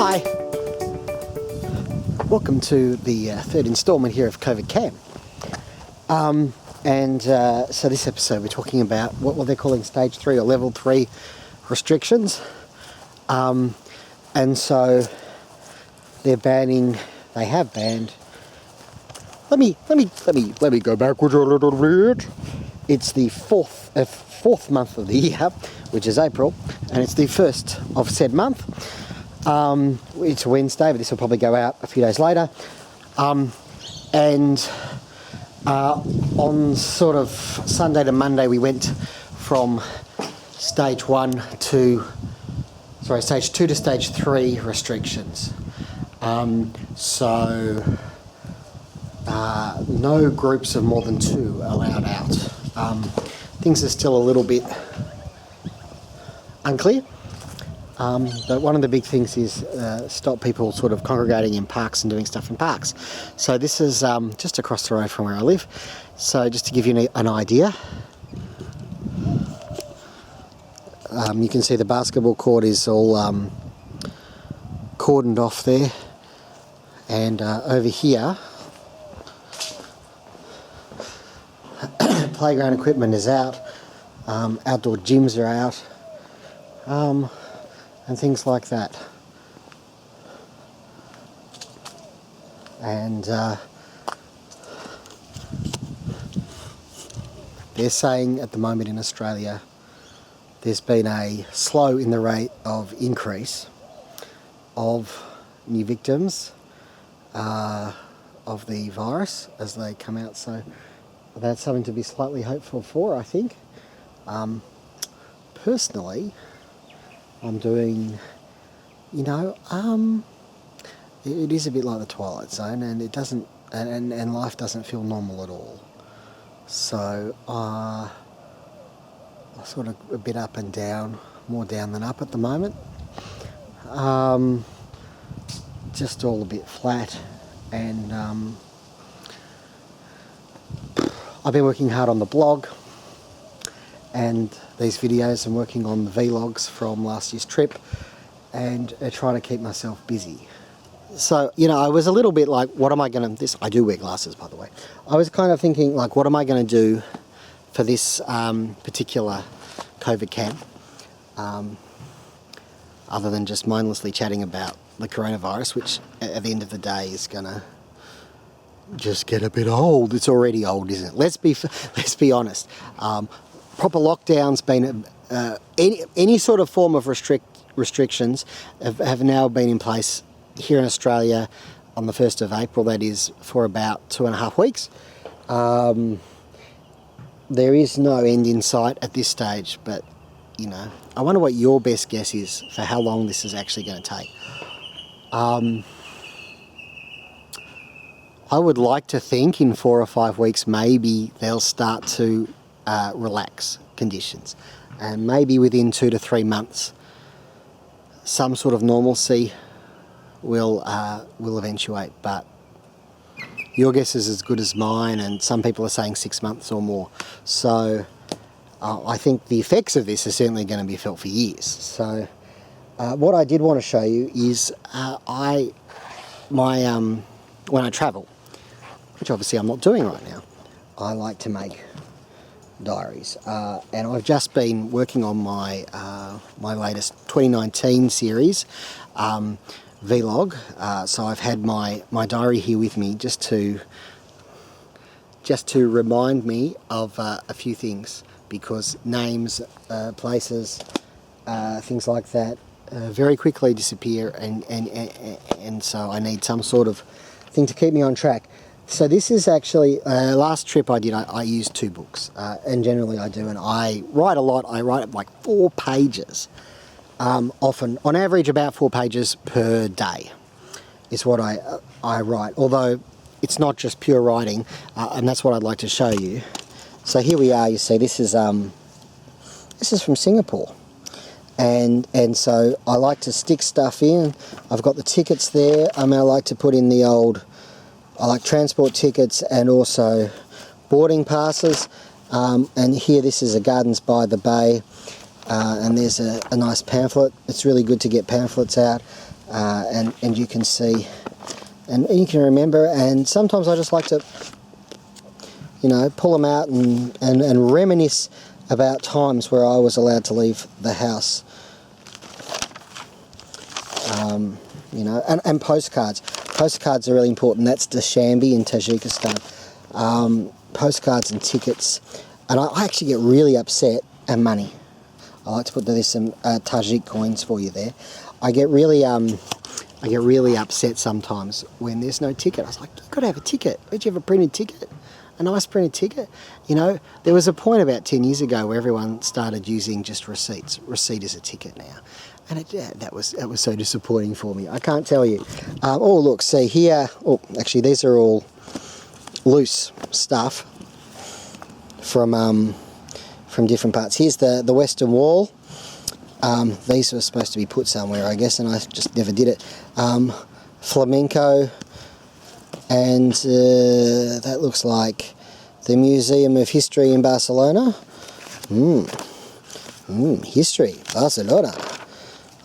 Hi! Welcome to the third instalment here of COVID Cam. So this episode we're talking about what they're calling stage 3 or level 3 restrictions. And so they have banned. Let me go backwards a little bit. It's the fourth month of the year, which is April, and it's the first of said month. It's a Wednesday, but this will probably go out a few days later. On sort of Sunday to Monday, we went from stage 2 to stage 3 restrictions. No groups of more than 2 allowed out. Things are still a little bit unclear. But one of the big things is stop people sort of congregating in parks and doing stuff in parks. So this is just across the road from where I live. So just to give you an idea, you can see the basketball court is all cordoned off there. And over here, playground equipment is out, outdoor gyms are out. And things like that. And they're saying at the moment in Australia there's been a slow in the rate of increase of new victims of the virus as they come out. So that's something to be slightly hopeful for, I think. Personally, I'm doing, it is a bit like the Twilight Zone, and it doesn't, and life doesn't feel normal at all. So, I'm sort of a bit up and down, more down than up at the moment. Just all a bit flat, and I've been working hard on the blog and these videos and working on the vlogs from last year's trip and trying to keep myself busy. So, I was a little bit like, what am I going to... I do wear glasses, by the way. I was kind of thinking, like, what am I going to do for this particular COVID camp? Other than just mindlessly chatting about the coronavirus, which at the end of the day is going to just get a bit old. It's already old, isn't it? Let's be honest. Proper lockdowns, been any sort of form of restrictions have now been in place here in Australia on the 1st of April, that is for about 2.5 weeks. There is no end in sight at this stage, but I wonder what your best guess is for how long this is actually going to take. I would like to think in 4 or 5 weeks maybe they'll start to relax conditions, and maybe within 2 to 3 months some sort of normalcy will eventuate, but your guess is as good as mine, and some people are saying 6 months or more. So I think the effects of this are certainly going to be felt for years. So what I did want to show you is when I travel, which obviously I'm not doing right now, I like to make diaries, and I've just been working on my my latest 2019 series vlog. So I've had my diary here with me just to remind me of a few things, because names, places, things like that very quickly disappear, and so I need some sort of thing to keep me on track. So this is actually, last trip I did, I used 2 books, and generally I do, and I write a lot. I write like 4 pages, often, on average about 4 pages per day is what I write, although it's not just pure writing, and that's what I'd like to show you. So here we are, you see, this is from Singapore, and so I like to stick stuff in. I've got the tickets there. I like to put in the old... I like transport tickets and also boarding passes. And here, this is a Gardens by the Bay. and there's a nice pamphlet. It's really good to get pamphlets out, and you can see, and you can remember, and sometimes I just like to, pull them out and reminisce about times where I was allowed to leave the house. And postcards. Postcards are really important. That's Dushanbe in Tajikistan. Postcards and tickets. And I actually get really upset, and money. I like to put there's some Tajik coins for you there. I get really upset sometimes when there's no ticket. I was like, you've got to have a ticket. Don't you have a printed ticket? A nice printed ticket? There was a point about 10 years ago where everyone started using just receipts. Receipt is a ticket now. And that was so disappointing for me. I can't tell you. Oh, look, see here. Oh, actually, these are all loose stuff from different parts. Here's the Western Wall. These were supposed to be put somewhere, I guess, and I just never did it. Flamenco, and that looks like the Museum of History in Barcelona. History, Barcelona.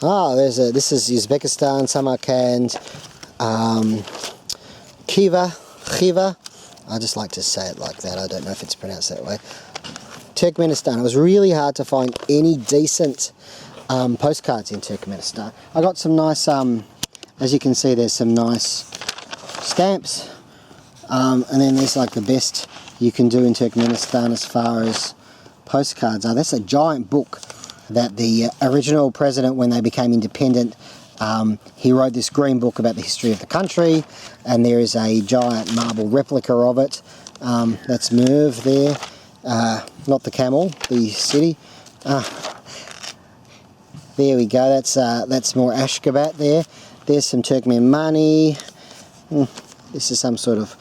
This is Uzbekistan, Samarkand, Khiva. I just like to say it like that. I don't know if it's pronounced that way. Turkmenistan. It was really hard to find any decent postcards in Turkmenistan. I got some nice, as you can see, there's some nice stamps, and then there's like the best you can do in Turkmenistan as far as postcards are. That's a giant book that the original president, when they became independent, he wrote this green book about the history of the country, and there is a giant marble replica of it. That's Merv there, not the camel, the city. There we go. That's more Ashgabat there. There's some Turkmen money. This is some sort of.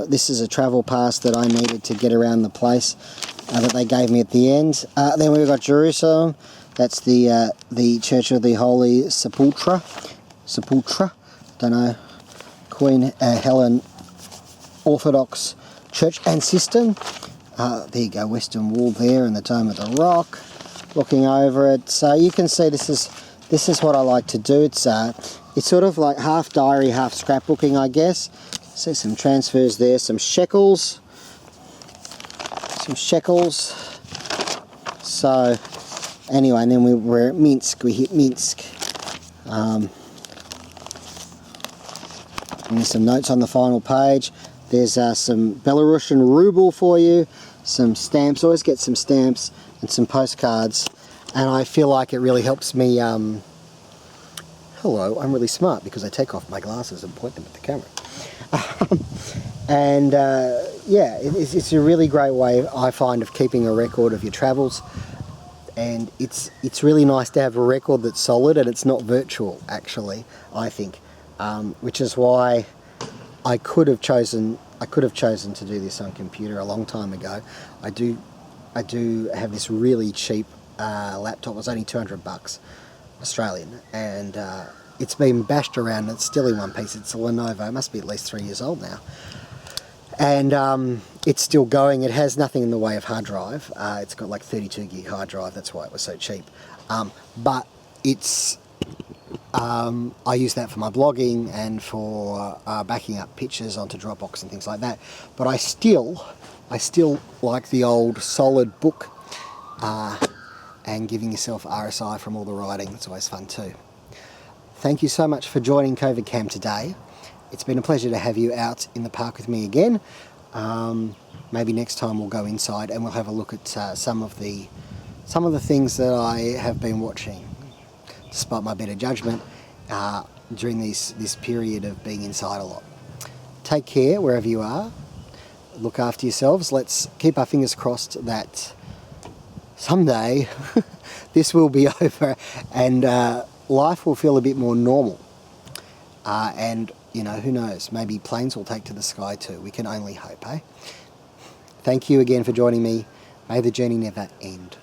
This is a travel pass that I needed to get around the place that they gave me at the end. Then we've got Jerusalem. That's the Church of the Holy Sepulchre. Don't know. Queen Helen Orthodox Church and System. There you go. Western Wall there, and the Dome of the Rock. Looking over it, so you can see this is what I like to do. It's sort of like half diary, half scrapbooking, I guess. See some transfers there, some shekels. So anyway, and then we're at Minsk. We hit Minsk. And there's some notes on the final page. There's some Belarusian ruble for you, some stamps. Always get some stamps and some postcards, and I feel like it really helps me. Hello, I'm really smart because I take off my glasses and point them at the camera. Yeah, it's a really great way, I find, of keeping a record of your travels, and it's really nice to have a record that's solid and it's not virtual, actually, I think, which is why I could have chosen to do this on computer a long time ago. I do have this really cheap laptop. It was only $200 Australian, and it's been bashed around. It's still in one piece. It's a Lenovo. It must be at least 3 years old now, and it's still going. It has nothing in the way of hard drive. It's got like 32 gig hard drive. That's why it was so cheap. But it's I use that for my blogging and for backing up pictures onto Dropbox and things like that. But I still like the old solid book, and giving yourself RSI from all the writing. It's always fun too. Thank you so much for joining COVID Cam today. It's been a pleasure to have you out in the park with me again. Maybe next time we'll go inside and we'll have a look at some of the things that I have been watching, despite my better judgment, during this period of being inside a lot. Take care wherever you are. Look after yourselves. Let's keep our fingers crossed that someday this will be over and life will feel a bit more normal. And, who knows, maybe planes will take to the sky too. We can only hope, eh? Thank you again for joining me. May the journey never end.